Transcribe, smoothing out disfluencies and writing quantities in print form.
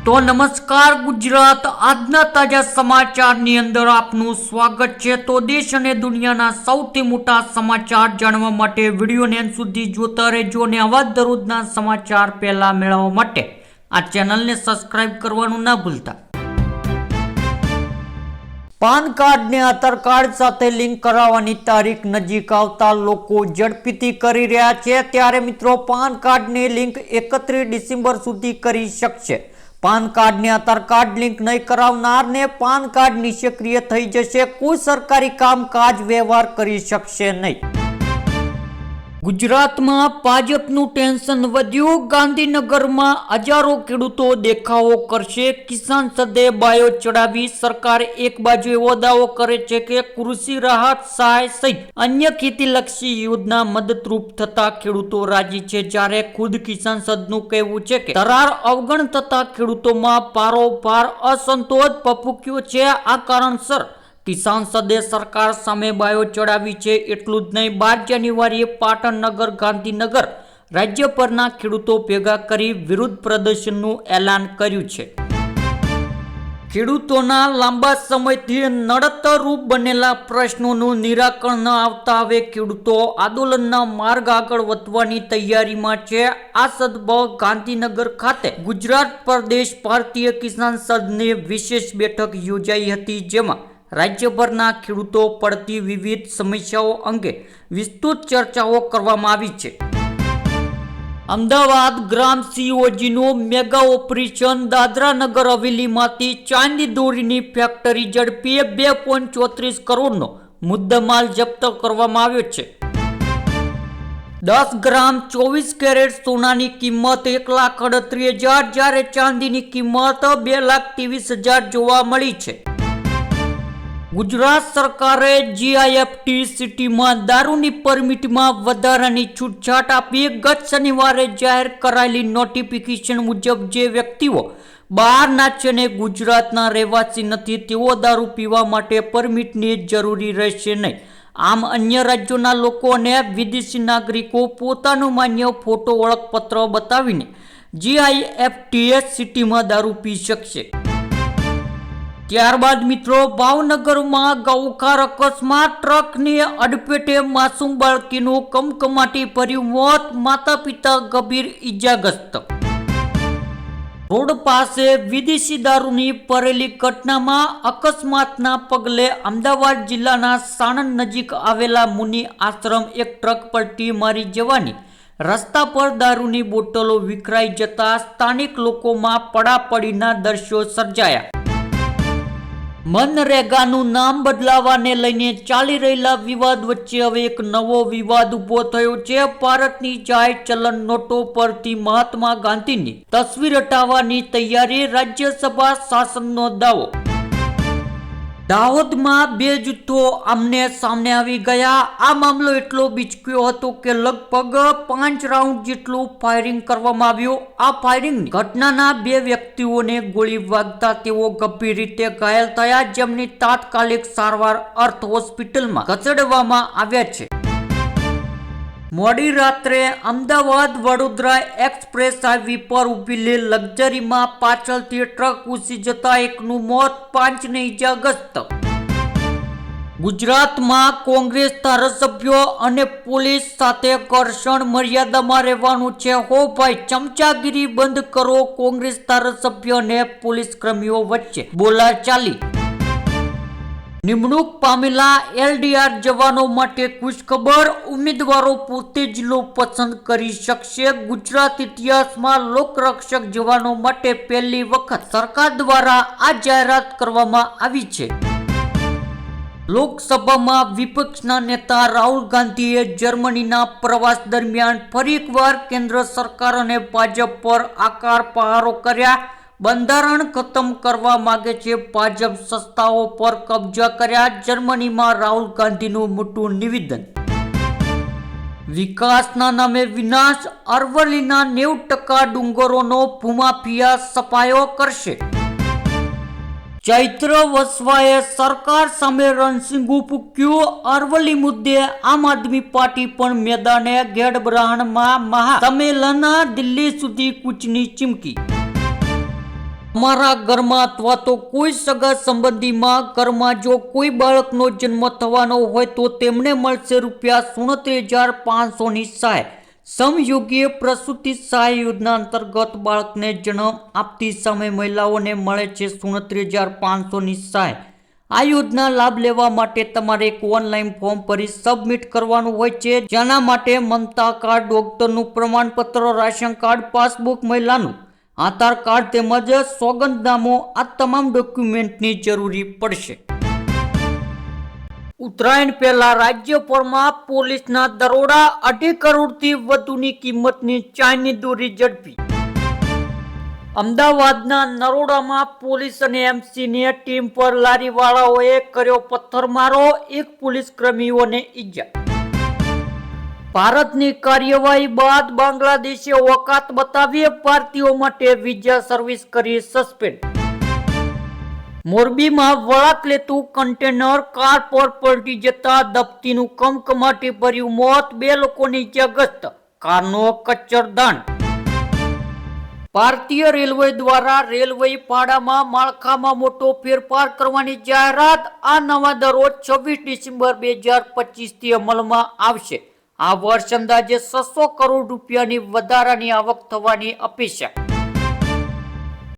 તો નમસ્કાર ગુજરાત, આજના તાજા સમાચારની અંદર આપનું સ્વાગત છે। તો દેશ અને દુનિયાના સૌથી મોટા સમાચાર જાણવા માટે વિડીયોને અંત સુધી જોતા રહેજો અને આવા જ દરરોજના સમાચાર પહેલા મેળવવા માટે આ ચેનલને સબસ્ક્રાઇબ કરવાનું ના ભૂલતા। પાન કાર્ડ ને આધાર કાર્ડ સાથે લિંક કરાવવાની તારીખ નજીક આવતા લોકો ઝડપીથી કરી રહ્યા છે, ત્યારે મિત્રો પાન કાર્ડની લિંક 31 ડિસેમ્બર સુધી કરી શકશે। પાન કાર્ડ ને આધાર કાર્ડ લિંક નહીં કરાવનારને પાન કાર્ડ નિષ્ક્રિય થઈ જશે, કોઈ સરકારી કામકાજ વ્યવહાર કરી શકશે નહીં। ગુજરાતમાં ભાજપનું ટેન્શન વધ્યું, ગાંધીનગરમાં હજારો ખેડૂતો દેખાવો કરશે। કિસાન સદે બાયો ચડાવી સરકાર એક બાજુ એવો દાવો કરે છે કે કૃષિ રાહત સહાય સહિત અન્ય ખેતીલક્ષી યોજના મદદરૂપ થતા ખેડૂતો રાજી છે, જ્યારે ખુદ કિસાન સદનું કહેવું છે કે કરાર અવગણ થતા ખેડૂતોમાં પારોપાર અસંતોષ ભભૂક્યો છે। આ કારણસર કિસાન સદે સરકાર સામે બાયો ચડાવી છે। એટલું જ નહીં, 12 જાન્યુઆરીએ પાટણ નગર, ગાંધીનગર રાજ્યભરના ખેડૂતો ભેગા કરી વિરોધ પ્રદર્શનનું એલાન કર્યું છે। ખેડૂતોના લાંબા સમયથી નડતરરૂપ બનેલા પ્રશ્નોનું નિરાકરણ ન આવતા હવે ખેડૂતો આંદોલનના માર્ગ આગળ વધવાની તૈયારીમાં છે। આ સંદર્ભે ગાંધીનગર ખાતે ગુજરાત પ્રદેશ ભારતીય કિસાન સદની વિશેષ બેઠક યોજાઈ હતી, જેમાં રાજ્યભરના ખેડૂતો પડતી વિવિધ સમસ્યાઓ અંગે વિસ્તૃત ચર્ચાઓ કરવામાં આવી છે। અમદાવાદ ગ્રામ સીઓજીનું મેગા ઓપરેશન, દાદરા નગર હવેલીમાંથી ચાંદી દોરીની ફેક્ટરી ઝડપી 2.34 કરોડનો મુદ્દામાલ જપ્ત કરવામાં આવ્યો છે। 10 ગ્રામ 24 કેરેટ સોનાની કિંમત 1,38,000, જ્યારે ચાંદીની કિંમત 2,23,000 જોવા મળી છે। ગુજરાત સરકારે જીઆઈએફટી સિટીમાં દારૂની પરમિટમાં વધારાની છૂટછાટ આપી। ગત શનિવારે જાહેર કરાયેલી નોટિફિકેશન મુજબ જે વ્યક્તિઓ બહારના છે અને ગુજરાતના રહેવાસી નથી તેઓ દારૂ પીવા માટે પરમિટની જરૂરી રહેશે નહીં। આમ અન્ય રાજ્યોના લોકો અને વિદેશી નાગરિકો પોતાનું માન્ય ફોટો ઓળખપત્ર બતાવીને જીઆઈએફટી સિટીમાં દારૂ પી શકશે। ત્યારબાદ મિત્રો, ભાવનગરમાં ગૌખાર અકસ્માત, ટ્રકની અડફેટે માસૂમ બાળકીનું કમકમાટી ભર્યું મોત, માતા પિતા ગંભીર ઈજાગ્રસ્ત। રોડ પાસે વિદેશી દારૂની ભરેલી ઘટનામાં અકસ્માતના પગલે અમદાવાદ જિલ્લાના સાણંદ નજીક આવેલા મુનિ આશ્રમ એક ટ્રક પલટી મારી જવાની રસ્તા પર દારૂની બોટલો વિખરાઈ જતા સ્થાનિક લોકોમાં પડાપડીના દ્રશ્યો સર્જાયા। મનરેગાનું નામ બદલાવાને લઈને ચાલી રહેલા વિવાદ વચ્ચે હવે એક નવો વિવાદ ઉભો થયો છે। ભારતની જાહેર ચલણ નોટો પરથી મહાત્મા ગાંધીની તસવીર હટાવવાની તૈયારી, રાજ્યસભા શાસનનો દાવો। દાહોદમાં 2 જૂથો આમને સામને આવી ગયા। આ મામલો એટલો બીચક્યો હતો કે લગભગ 5 રાઉન્ડ જેટલું ફાયરિંગ કરવામાં આવ્યું। આ ફાયરિંગની ઘટનાના 2 વ્યક્તિઓને ગોળી વાગતા તેઓ ગંભીર રીતે ઘાયલ થયા, જેમની તાત્કાલિક સારવાર અર્થ હોસ્પિટલમાં ખસેડવામાં આવ્યા છે। મોડી રાત્રે અમદાવાદ વડોદરા એક્સપ્રેસ હાઈવે પર ઉભેલી લક્ઝરીમાં પાછળથી ટ્રક ઘૂસી જતા એકનું મોત, 5ને ઈજાગ્રસ્ત। ગુજરાતમાં કોંગ્રેસ ધારાસભ્યો અને પોલીસ સાથે ઘર્ષણ, મર્યાદામાં રહેવાનું છે હો ભાઈ, ચમચાગીરી બંધ કરો। કોંગ્રેસ ધારાસભ્ય અને પોલીસ કર્મીઓ વચ્ચે બોલાચાલી। નિમણૂક પામેલા એલડીઆર જવાનો માટે ખુશખબર, ઉમેદવારો પોતે જિલ્લો પસંદ કરી શકશે। ગુજરાત ઇતિહાસમાં લોકરક્ષક જવાનો માટે પહેલી વખત સરકાર દ્વારા આ જાહેરાત કરવામાં આવી છે। લોકસભામાં વિપક્ષના નેતા રાહુલ ગાંધીએ જર્મનીના પ્રવાસ દરમિયાન ફરી એકવાર કેન્દ્ર સરકાર અને ભાજપ પર આકરા પ્રહારો કર્યા। બંધારણ ખતમ કરવા માંગે છે ભાજપ, સંસ્થાઓ પર કબજા કર્યા, જર્મનીમાં રાહુલ ગાંધીનું મોટું નિવેદન। વિકાસના નામે વિનાશ, અરવલ્લીના 90% ડુંગરોનો ભૂમાફિયા સફાયો કરશે। ચૈત્ર વસવાએ સરકાર સામે રણસિંગુ ફૂંક્યું, અરવલ્લી મુદ્દે આમ આદમી પાર્ટી પણ મેદાને, ગેડબ્રાહણમાં મહાસંમેલન, દિલ્હી સુધી કૂચની ચીમકી। તમારા ઘરમાં અથવા તો કોઈ સગા સંબંધીમાં ઘરમાં જો કોઈ બાળકનો જન્મ થવાનો હોય તો તેમને મળશે ₹67,500ની સહાય. સમયોગી પ્રસૂતિ સહાય યોજના અંતર્ગત બાળકને જન્મ આપતી સમયે મહિલાઓને મળે છે ₹67,500ની સહાય. આ યોજના લાભ લેવા માટે તમારે એક ઓનલાઈન ફોર્મ ભરી સબમિટ કરવાનું હોય છે, જેના માટે મમતા કાર્ડ, ડોક્ટરનું પ્રમાણપત્ર, રાશન કાર્ડ, પાસબુક, મહિલાનું આધાર કાર્ડ તેમજ સોગંદનામું આ તમામ ડોક્યુમેન્ટની જરૂરી પડશે. ઉત્તરાયણ પહેલા રાજ્યભરમાં પોલીસના દરોડા, 2.5 કરોડથી વધુની કિંમતની ચાઇની દોરી ઝડપી. અમદાવાદના નરોડામાં પોલીસ અને એમસીની ટીમ પર લારીવાળાઓએ કર્યો પથ્થરમારો, 1 પોલીસ કર્મીઓને ઈજા. ભારતની કાર્યવાહી બાદ બાંગ્લાદેશે ઓકાત બતાવી ભારતીયો માટે વિઝા સર્વિસ કરી સસ્પેન્ડ. મોરબીમાં વળાંક લેતું કન્ટેનર કાર પર પલટી જતા દફતીનું કમકમાટી ભર્યું મોત, 2 લોકોની ઇજાગ્રસ્ત, કારનો કચ્ચરદાન. ભારતીય રેલવે દ્વારા રેલવે ભાડામાં માળખામાં મોટો ફેરફાર કરવાની જાહેરાત. આ નવા દરો 26 ડિસેમ્બર 2025થી અમલમાં આવશે. આ વર્ષ અંદાજે ₹600 કરોડ વધારાની આવક થવાની અપેક્ષા.